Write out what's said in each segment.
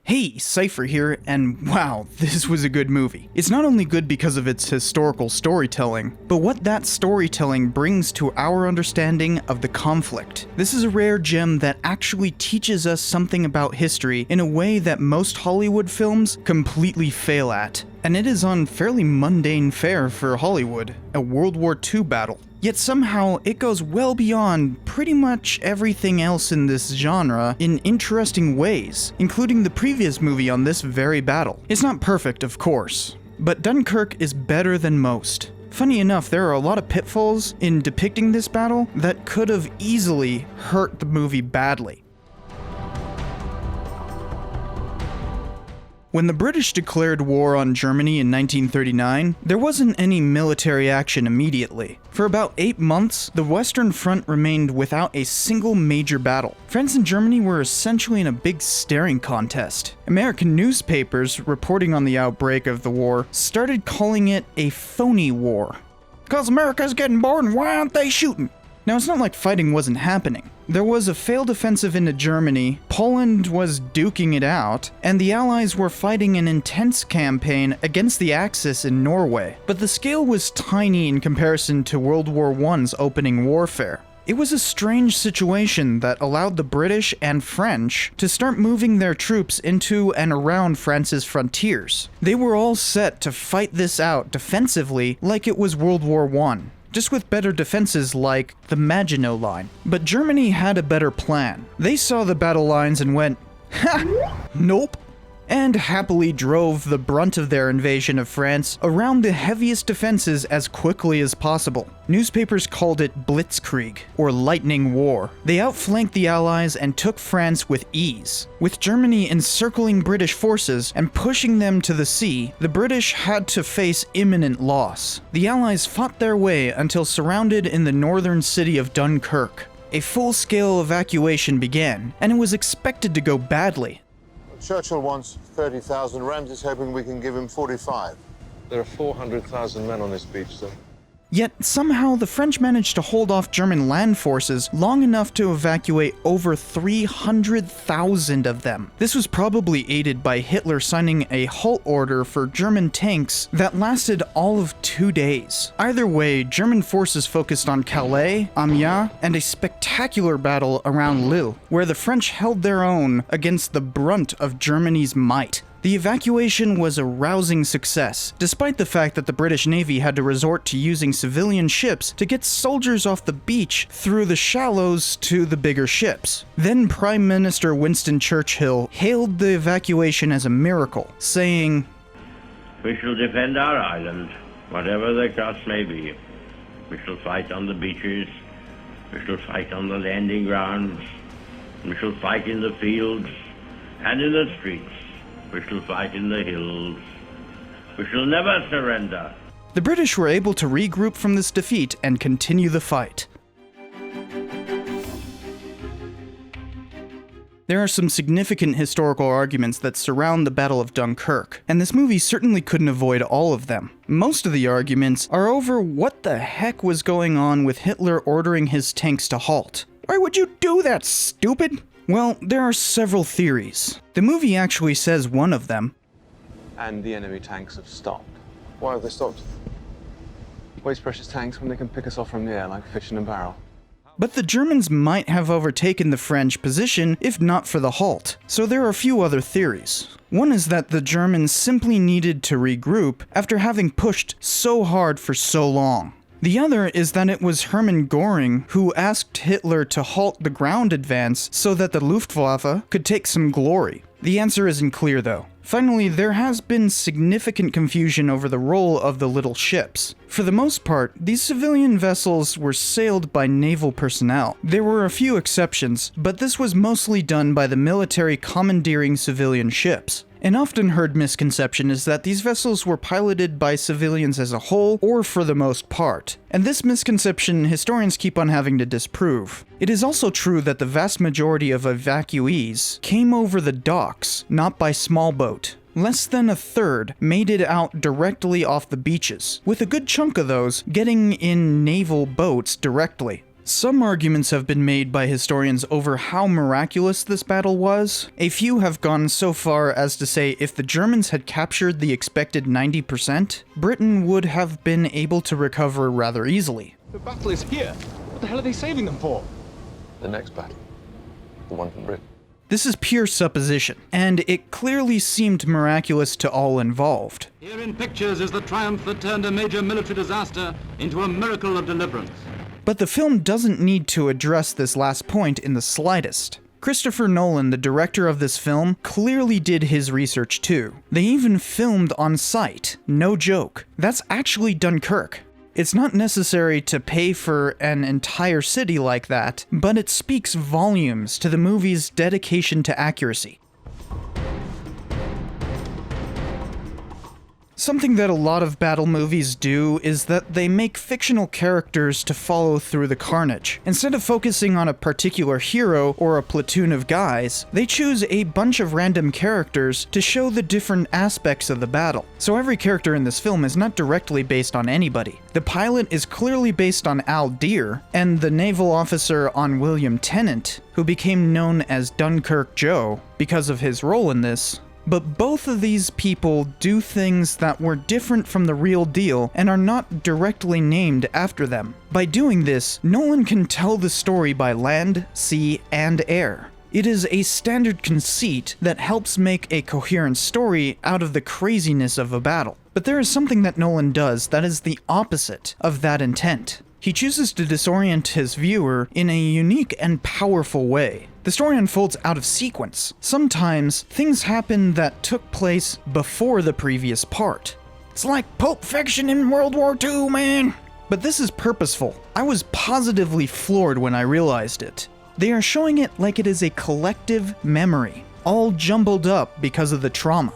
Hey, Cypher here, and wow, this was a good movie. It's not only good because of its historical storytelling, but what that storytelling brings to our understanding of the conflict. This is a rare gem that actually teaches us something about history in a way that most Hollywood films completely fail at. And it is on fairly mundane fare for Hollywood, a World War II battle. Yet somehow it goes well beyond pretty much everything else in this genre in interesting ways, including the previous movie on this very battle. It's not perfect, of course, but Dunkirk is better than most. Funny enough, there are a lot of pitfalls in depicting this battle that could have easily hurt the movie badly. When the British declared war on Germany in 1939, there wasn't any military action immediately. For about 8 months, the Western Front remained without a single major battle. France and Germany were essentially in a big staring contest. American newspapers, reporting on the outbreak of the war, started calling it a phony war. "'Cause America's getting bored and why aren't they shooting?" Now, it's not like fighting wasn't happening. There was a failed offensive into Germany, Poland was duking it out, and the Allies were fighting an intense campaign against the Axis in Norway. But the scale was tiny in comparison to World War I's opening warfare. It was a strange situation that allowed the British and French to start moving their troops into and around France's frontiers. They were all set to fight this out defensively like it was World War I. Just with better defenses like the Maginot Line. But Germany had a better plan. They saw the battle lines and went, "Ha! Nope," and happily drove the brunt of their invasion of France around the heaviest defenses as quickly as possible. Newspapers called it Blitzkrieg, or Lightning War. They outflanked the Allies and took France with ease. With Germany encircling British forces and pushing them to the sea, the British had to face imminent loss. The Allies fought their way until surrounded in the northern city of Dunkirk. A full-scale evacuation began, and it was expected to go badly. Churchill wants 30,000. Ramsay's hoping we can give him 45. There are 400,000 men on this beach, though. Yet somehow the French managed to hold off German land forces long enough to evacuate over 300,000 of them. This was probably aided by Hitler signing a halt order for German tanks that lasted all of 2 days. Either way, German forces focused on Calais, Amiens, and a spectacular battle around Lille, where the French held their own against the brunt of Germany's might. The evacuation was a rousing success, despite the fact that the British Navy had to resort to using civilian ships to get soldiers off the beach through the shallows to the bigger ships. Then Prime Minister Winston Churchill hailed the evacuation as a miracle, saying, "We shall defend our island, whatever the cost may be. We shall fight on the beaches, we shall fight on the landing grounds, we shall fight in the fields and in the streets. We shall fight in the hills. We shall never surrender." The British were able to regroup from this defeat and continue the fight. There are some significant historical arguments that surround the Battle of Dunkirk, and this movie certainly couldn't avoid all of them. Most of the arguments are over what the heck was going on with Hitler ordering his tanks to halt. Why would you do that, stupid? Well, there are several theories. The movie actually says one of them. And the enemy tanks have stopped. Why have they stopped? Waste precious tanks when they can pick us off from the air like fish in a barrel. But the Germans might have overtaken the French position if not for the halt. So there are a few other theories. One is that the Germans simply needed to regroup after having pushed so hard for so long. The other is that it was Hermann Göring who asked Hitler to halt the ground advance so that the Luftwaffe could take some glory. The answer isn't clear though. Finally, there has been significant confusion over the role of the little ships. For the most part, these civilian vessels were sailed by naval personnel. There were a few exceptions, but this was mostly done by the military commandeering civilian ships. An often heard misconception is that these vessels were piloted by civilians as a whole, or for the most part. And this misconception historians keep on having to disprove. It is also true that the vast majority of evacuees came over the docks, not by small boat. Less than a third made it out directly off the beaches, with a good chunk of those getting in naval boats directly. Some arguments have been made by historians over how miraculous this battle was. A few have gone so far as to say if the Germans had captured the expected 90%, Britain would have been able to recover rather easily. The battle is here. What the hell are they saving them for? The next battle. The one for Britain. This is pure supposition, and it clearly seemed miraculous to all involved. Here in pictures is the triumph that turned a major military disaster into a miracle of deliverance. But the film doesn't need to address this last point in the slightest. Christopher Nolan, the director of this film, clearly did his research too. They even filmed on site. No joke. That's actually Dunkirk. It's not necessary to pay for an entire city like that, but it speaks volumes to the movie's dedication to accuracy. Something that a lot of battle movies do is that they make fictional characters to follow through the carnage. Instead of focusing on a particular hero or a platoon of guys, they choose a bunch of random characters to show the different aspects of the battle. So every character in this film is not directly based on anybody. The pilot is clearly based on Al Deer, and the naval officer on William Tennant, who became known as Dunkirk Joe because of his role in this. But both of these people do things that were different from the real deal and are not directly named after them. By doing this, Nolan can tell the story by land, sea, and air. It is a standard conceit that helps make a coherent story out of the craziness of a battle. But there is something that Nolan does that is the opposite of that intent. He chooses to disorient his viewer in a unique and powerful way. The story unfolds out of sequence. Sometimes, things happen that took place before the previous part. It's like Pulp Fiction in World War II, man! But this is purposeful. I was positively floored when I realized it. They are showing it like it is a collective memory, all jumbled up because of the trauma.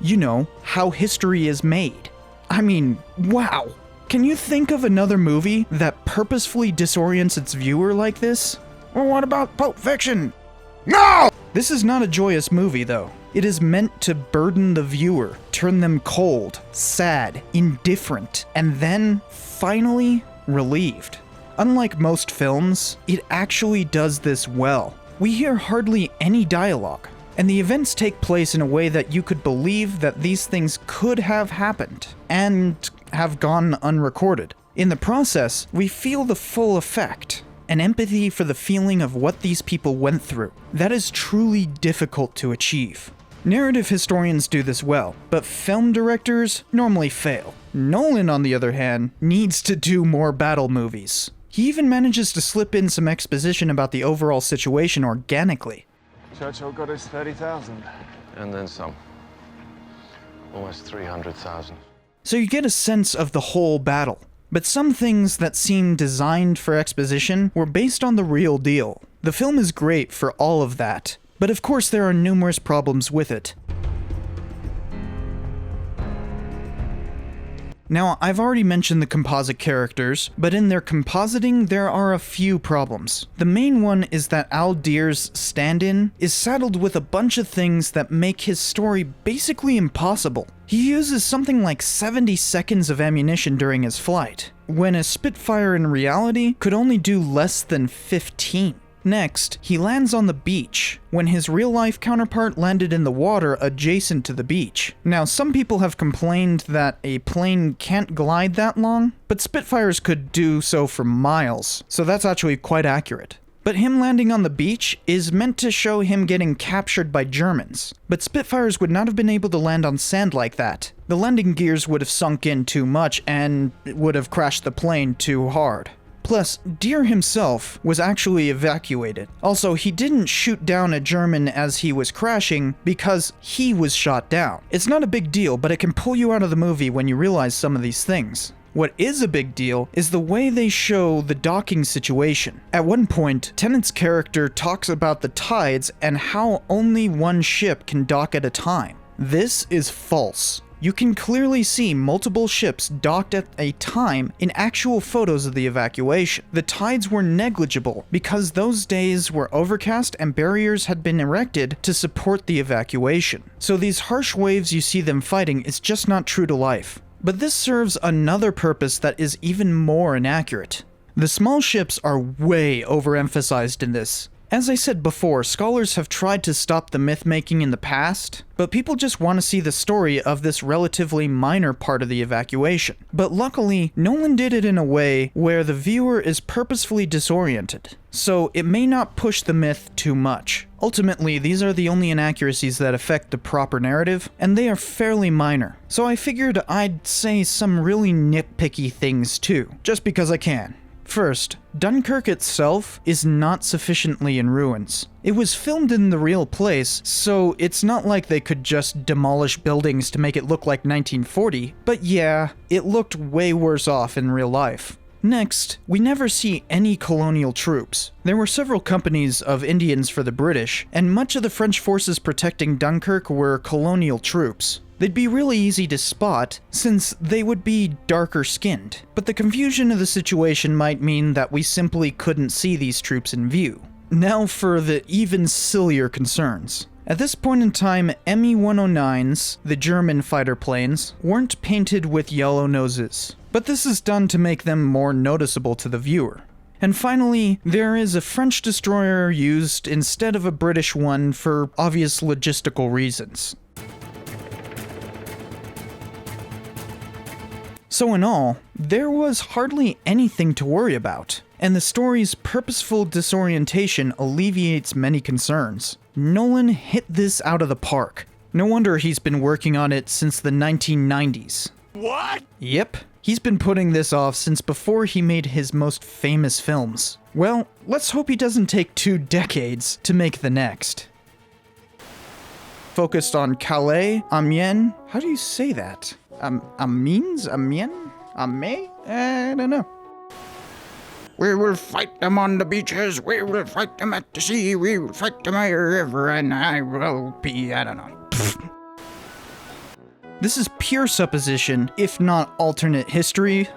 You know, how history is made. I mean, wow! Can you think of another movie that purposefully disorients its viewer like this? Well, what about Pulp Fiction? No! This is not a joyous movie, though. It is meant to burden the viewer, turn them cold, sad, indifferent, and then, finally, relieved. Unlike most films, it actually does this well. We hear hardly any dialogue, and the events take place in a way that you could believe that these things could have happened, and have gone unrecorded. In the process, we feel the full effect, an empathy for the feeling of what these people went through. That is truly difficult to achieve. Narrative historians do this well, but film directors normally fail. Nolan, on the other hand, needs to do more battle movies. He even manages to slip in some exposition about the overall situation organically. Churchill got his 30,000. And then some. Almost 300,000. So you get a sense of the whole battle. But some things that seem designed for exposition were based on the real deal. The film is great for all of that, but of course there are numerous problems with it. Now, I've already mentioned the composite characters, but in their compositing there are a few problems. The main one is that Al Deer's stand-in is saddled with a bunch of things that make his story basically impossible. He uses something like 70 seconds of ammunition during his flight, when a Spitfire in reality could only do less than 15. Next, he lands on the beach, when his real-life counterpart landed in the water adjacent to the beach. Now, some people have complained that a plane can't glide that long, but Spitfires could do so for miles, so that's actually quite accurate. But him landing on the beach is meant to show him getting captured by Germans. But Spitfires would not have been able to land on sand like that. The landing gears would have sunk in too much and it would have crashed the plane too hard. Plus, Deer himself was actually evacuated. Also, he didn't shoot down a German as he was crashing because he was shot down. It's not a big deal, but it can pull you out of the movie when you realize some of these things. What is a big deal is the way they show the docking situation. At one point, Tennant's character talks about the tides and how only one ship can dock at a time. This is false. You can clearly see multiple ships docked at a time in actual photos of the evacuation. The tides were negligible because those days were overcast and barriers had been erected to support the evacuation. So these harsh waves you see them fighting is just not true to life. But this serves another purpose that is even more inaccurate. The small ships are way overemphasized in this. As I said before, scholars have tried to stop the myth-making in the past, but people just want to see the story of this relatively minor part of the evacuation. But luckily, Nolan did it in a way where the viewer is purposefully disoriented, so it may not push the myth too much. Ultimately, these are the only inaccuracies that affect the proper narrative, and they are fairly minor. So I figured I'd say some really nitpicky things too, just because I can. First, Dunkirk itself is not sufficiently in ruins. It was filmed in the real place, so it's not like they could just demolish buildings to make it look like 1940, but yeah, it looked way worse off in real life. Next, we never see any colonial troops. There were several companies of Indians for the British, and much of the French forces protecting Dunkirk were colonial troops. They'd be really easy to spot, since they would be darker skinned, but the confusion of the situation might mean that we simply couldn't see these troops in view. Now for the even sillier concerns. At this point in time, Me-109s, the German fighter planes, weren't painted with yellow noses, but this is done to make them more noticeable to the viewer. And finally, there is a French destroyer used instead of a British one for obvious logistical reasons. So in all, there was hardly anything to worry about, and the story's purposeful disorientation alleviates many concerns. Nolan hit this out of the park. No wonder he's been working on it since the 1990s. What? Yep, he's been putting this off since before he made his most famous films. Well, let's hope he doesn't take 2 decades to make the next. Focused on Calais, Amiens, how do you say that? Amiens? Amiens? Amiens? I don't know. We will fight them on the beaches, we will fight them at the sea, we will fight them by the river, and I will be, I don't know. This is pure supposition, if not alternate history,